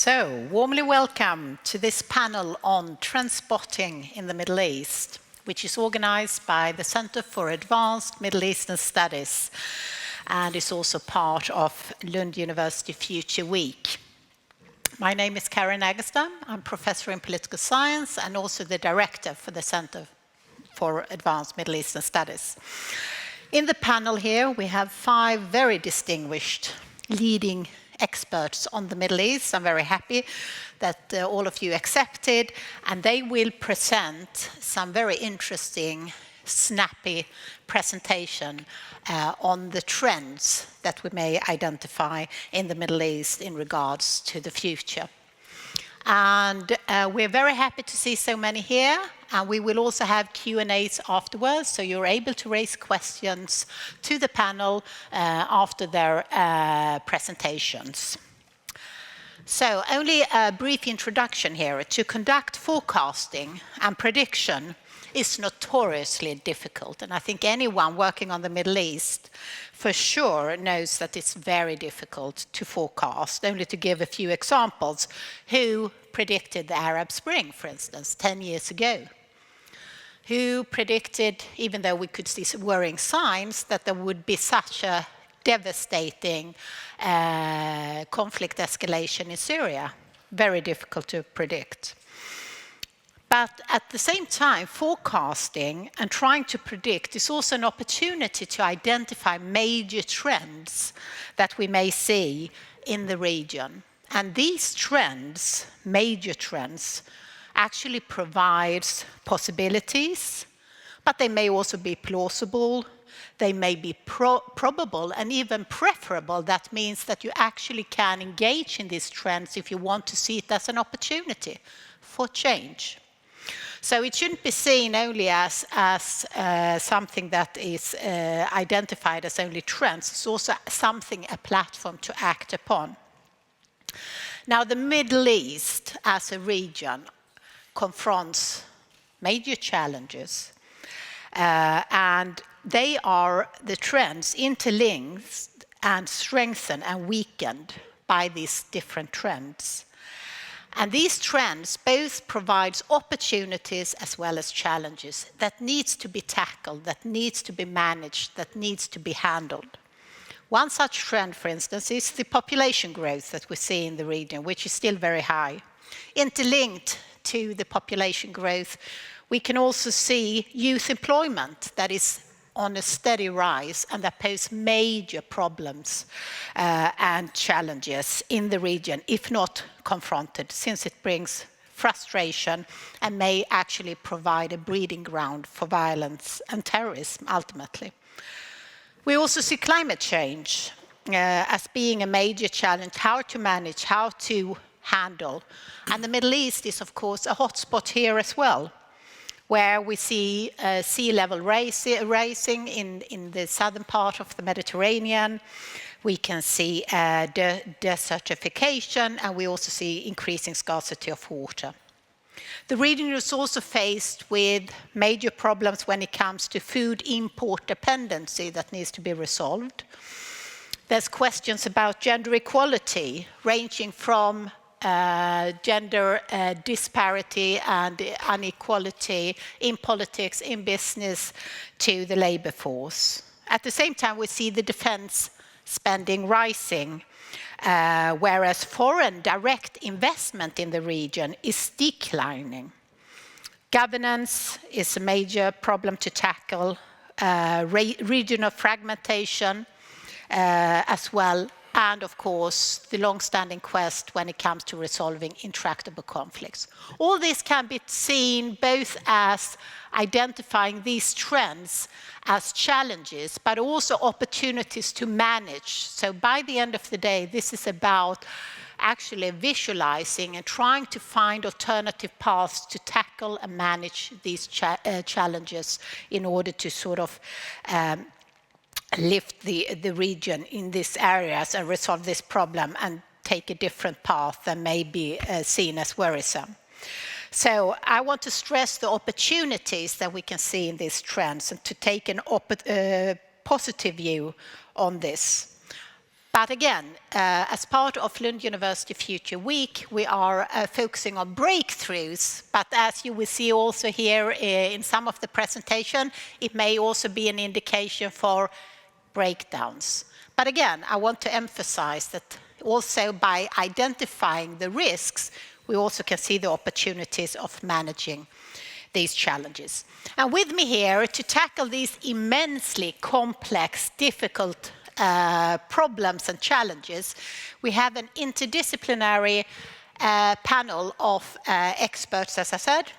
So, warmly welcome to this panel on Trendspotting in the Middle East, which is organized by the Center for Advanced Middle Eastern Studies and is also part of Lund University Future Week. My name is Karin Aggestam. I'm professor in political science and also the director for the Center for Advanced Middle Eastern Studies. In the panel here, we have 5 very distinguished leading experts on the Middle East. I'm very happy that all of you accepted, and they will present some very interesting, snappy presentation on the trends that we may identify in the Middle East in regards to the future. And we're very happy to see so many here, and we will also have Q&As afterwards, so you're able to raise questions to the panel after their presentations. So only a brief introduction here. To conduct forecasting and prediction is notoriously difficult, and I think anyone working on the Middle East for sure knows that it's very difficult to forecast. Only to give a few examples, who predicted the Arab Spring, for instance, 10 years ago? Who predicted, even though we could see some worrying signs, that there would be such a devastating conflict escalation in Syria? Very difficult to predict. But at the same time, forecasting and trying to predict is also an opportunity to identify major trends that we may see in the region. And these trends, major trends, actually provides possibilities, but they may also be plausible, they may be probable and even preferable. That means that you actually can engage in these trends if you want to see it as an opportunity for change. So it shouldn't be seen only as something that is identified as only trends. It's also something, a platform to act upon. Now, the Middle East as a region confronts major challenges, and they are the trends interlinked and strengthened and weakened by these different trends. And these trends both provide opportunities as well as challenges that needs to be tackled, that needs to be managed, that needs to be handled. One such trend, for instance, is the population growth that we see in the region, which is still very high. Interlinked to the population growth, we can also see youth employment that is on a steady rise and that pose major problems and challenges in the region, if not confronted, since it brings frustration and may actually provide a breeding ground for violence and terrorism ultimately. We also see climate change as being a major challenge, how to manage, how to handle. And the Middle East is, of course, a hotspot here as well, where we see sea level rising in the southern part of the Mediterranean. We can see desertification, and we also see increasing scarcity of water. The region is also faced with major problems when it comes to food import dependency that needs to be resolved. There's questions about gender equality, ranging from gender disparity and inequality in politics, in business, to the labor force. At the same time, we see the defense spending rising, whereas foreign direct investment in the region is declining. Governance is a major problem to tackle, regional fragmentation as well, and of course the long-standing quest when it comes to resolving intractable conflicts. All this can be seen both as identifying these trends as challenges, but also opportunities to manage. So by the end of the day, this is about actually visualizing and trying to find alternative paths to tackle and manage these challenges in order to sort of lift the region in these areas and resolve this problem and take a different path than may be seen as worrisome. So I want to stress the opportunities that we can see in these trends and to take a positive view on this. But again, as part of Lund University Future Week, we are focusing on breakthroughs. But as you will see also here in some of the presentation, it may also be an indication for breakdowns. But again, I want to emphasize that also by identifying the risks, we also can see the opportunities of managing these challenges. And with me here to tackle these immensely complex, difficult problems and challenges, we have an interdisciplinary panel of experts, as I said,